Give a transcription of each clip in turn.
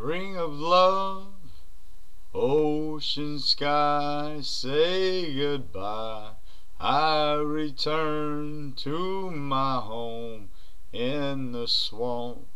Ring of love, ocean sky, say goodbye. I return to my home in the swamp,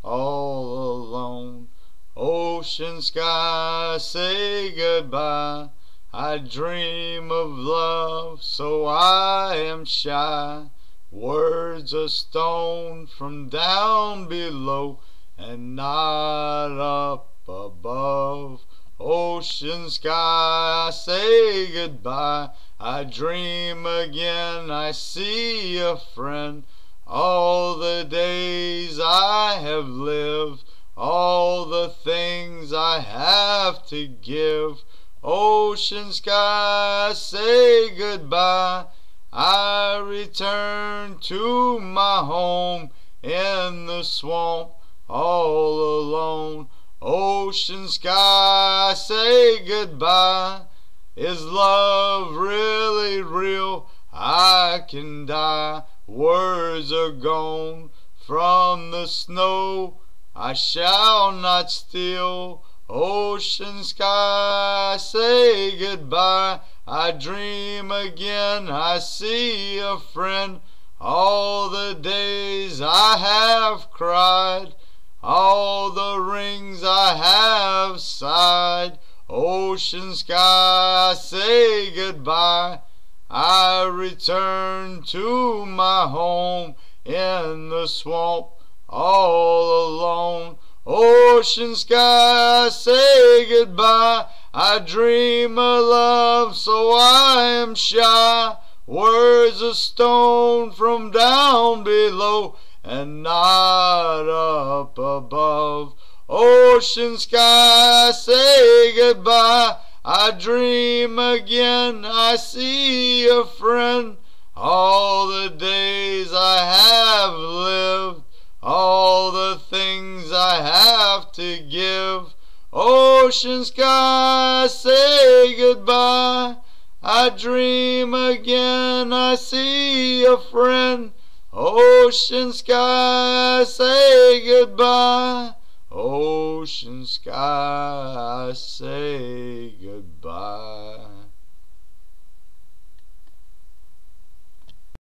all alone. Ocean sky, say goodbye. I dream of love, so I am shy. Words are stone from down below and not up above. Ocean sky, say goodbye. I dream again, I see a friend. All the days I have lived, all the things I have to give. Ocean sky, say goodbye. I return to my home in the swamp, all alone. Ocean sky, say goodbye. Is love really real? I can die. Words are gone from the snow. I shall not steal. Ocean sky, say goodbye. I dream again, I see a friend. All the days I have cried, all the rings I have sighed. Ocean sky, say goodbye. I return to my home in the swamp, all alone. Ocean sky, say goodbye. I dream of love, so I am shy. Words of stone from down below and not up above. Ocean sky, say goodbye. I dream again, I see a friend. All the days I have lived, all the things I have to give. Ocean sky, say goodbye. I dream again, I see a friend. Ocean sky, say goodbye. Ocean sky, say goodbye.